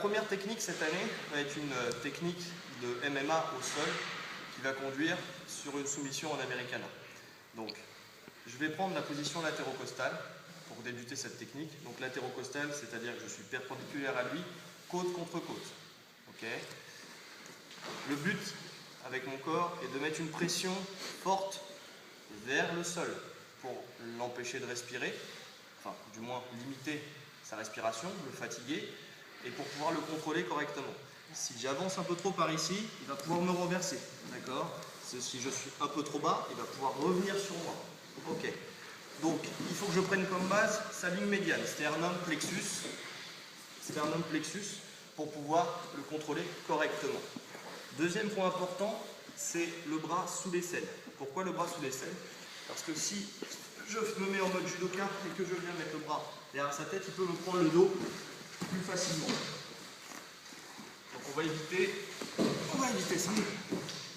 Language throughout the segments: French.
première technique cette année va être une technique de MMA au sol qui va conduire sur une soumission en Americana. Donc, je vais prendre la position latérocostale pour débuter cette technique. Donc, latérocostale, c'est-à-dire que je suis perpendiculaire à lui, côte contre côte. Okay. Le but avec mon corps est de mettre une pression forte vers le sol pour l'empêcher de respirer, enfin, du moins limiter sa respiration, le fatiguer, et pour pouvoir le contrôler correctement. Si j'avance un peu trop par ici, il va pouvoir me renverser, d'accord? Si je suis un peu trop bas, il va pouvoir revenir sur moi. Ok. Donc, il faut que je prenne comme base sa ligne médiane, sternum plexus, pour pouvoir le contrôler correctement. Deuxième point important, c'est le bras sous l'aisselle. Pourquoi le bras sous l'aisselle? Parce que si je me mets en mode judoka et que je viens mettre le bras derrière sa tête, il peut me prendre le dos plus facilement. Donc on va éviter ça.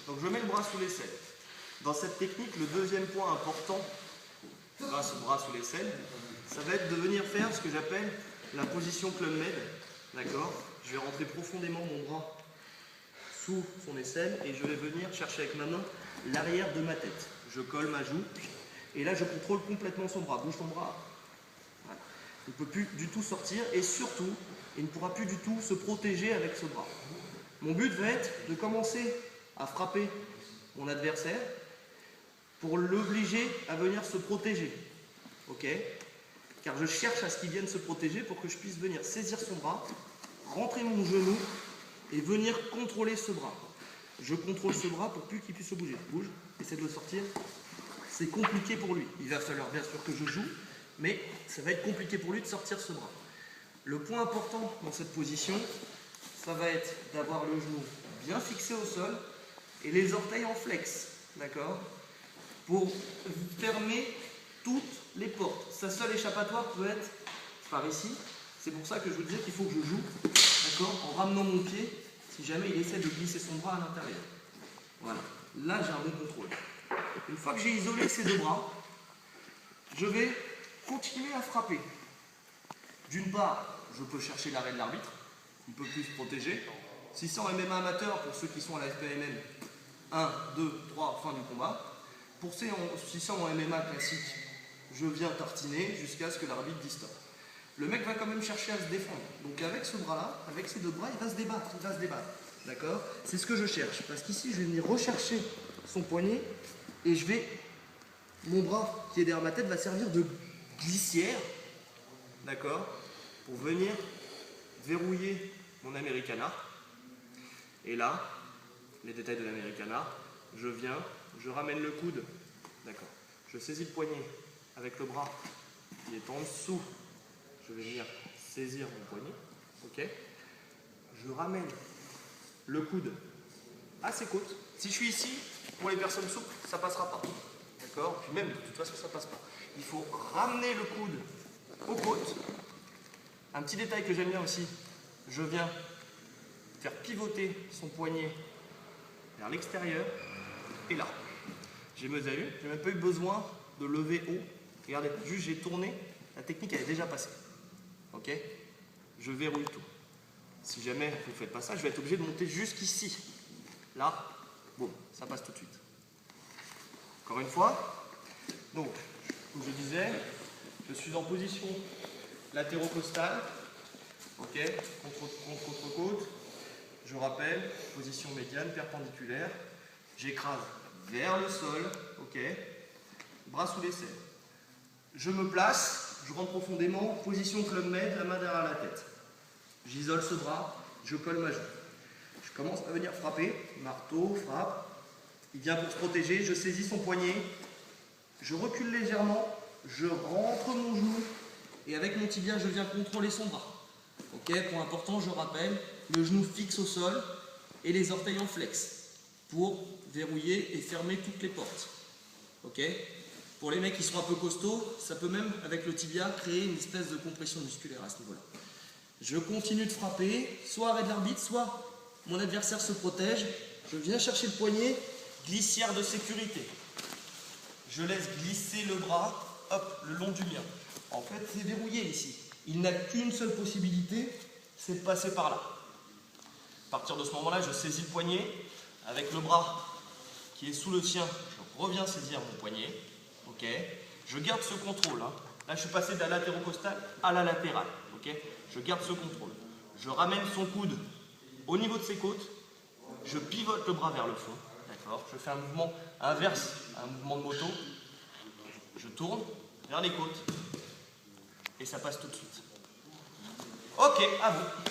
Donc je mets le bras sous l'aisselle. Dans cette technique, le deuxième point important, grâce au bras sous l'aisselle, ça va être de venir faire ce que j'appelle la position Club Med. D'accord? Je vais rentrer profondément mon bras sous son aisselle et je vais venir chercher avec ma main l'arrière de ma tête. Je colle ma joue et là je contrôle complètement son bras. Bouge ton bras. Voilà. Il ne peut plus du tout sortir et surtout, il ne pourra plus du tout se protéger avec ce bras. Mon but va être de commencer à frapper mon adversaire pour l'obliger à venir se protéger. Ok? Car je cherche à ce qu'il vienne se protéger pour que je puisse venir saisir son bras, rentrer mon genou et venir contrôler ce bras. Je contrôle ce bras pour plus qu'il puisse se bouger. Bouge, essaie de le sortir. C'est compliqué pour lui. Il va falloir bien sûr que je joue, mais ça va être compliqué pour lui de sortir ce bras. Le point important dans cette position, ça va être d'avoir le genou bien fixé au sol et les orteils en flex, d'accord? Pour fermer toutes les portes. Sa seule échappatoire peut être par ici. C'est pour ça que je vous disais qu'il faut que je joue, d'accord, en ramenant mon pied si jamais il essaie de glisser son bras à l'intérieur. Voilà. Là, j'ai un bon contrôle. Une fois que j'ai isolé ces deux bras, je vais continuer à frapper. D'une part, je peux chercher l'arrêt de l'arbitre. Il peut plus se protéger. Si c'est en MMA amateur, pour ceux qui sont à la FPMM, 1, 2, 3, fin du combat. Si c'est en MMA classique, je viens tartiner jusqu'à ce que l'arbitre dise stop. Le mec va quand même chercher à se défendre. Donc avec ce bras-là, avec ces deux bras, il va se débattre. D'accord? C'est ce que je cherche. Parce qu'ici, je vais venir rechercher son poignet et mon bras qui est derrière ma tête va servir de glissière, d'accord, pour venir verrouiller mon Americana. Et là, les détails de l'Americana, je ramène le coude, d'accord. Je saisis le poignet avec le bras qui est en dessous. Je vais venir saisir mon poignet, ok. Je ramène le coude à ses côtes. Si je suis ici, pour les personnes souples, ça ne passera pas, d'accord. Puis même, de toute façon, ça ne passe pas. Il faut ramener le coude aux côtes. Un petit détail que j'aime bien aussi, je viens faire pivoter son poignet vers l'extérieur et là. J'ai même pas eu besoin de lever haut. Regardez, juste j'ai tourné, la technique elle est déjà passée. Ok? Je verrouille tout. Si jamais vous ne faites pas ça, je vais être obligé de monter jusqu'ici. Là, boum, ça passe tout de suite. Encore une fois, donc, comme je disais, je suis en position latérocostale, ok, contre côte. Je rappelle, position médiane, perpendiculaire. J'écrase vers le sol, ok, bras sous l'aisselle. Je me place, je rentre profondément, position Club Med, la main derrière la tête. J'isole ce bras, je colle ma joue. Je commence à venir frapper, marteau, frappe. Il vient pour se protéger, je saisis son poignet, je recule légèrement, je rentre mon genou et avec mon tibia, je viens contrôler son bras. Ok, point important, je rappelle, le genou fixe au sol et les orteils en flex pour verrouiller et fermer toutes les portes. Ok. Pour les mecs qui sont un peu costauds, ça peut même, avec le tibia, créer une espèce de compression musculaire à ce niveau-là. Je continue de frapper, soit arrêt de l'arbitre, soit mon adversaire se protège. Je viens chercher le poignet, glissière de sécurité. Je laisse glisser le bras, hop, le long du mien. En fait, c'est verrouillé ici. Il n'a qu'une seule possibilité, c'est de passer par là. À partir de ce moment-là, je saisis le poignet. Avec le bras qui est sous le sien, je reviens saisir mon poignet. Ok. Je garde ce contrôle. Hein. Là, je suis passé de la latérocostale à la latérale. Ok. Je garde ce contrôle. Je ramène son coude au niveau de ses côtes. Je pivote le bras vers le fond. D'accord. Je fais un mouvement inverse, un mouvement de moto. Je tourne vers les côtes. Et ça passe tout de suite. Ok, à vous.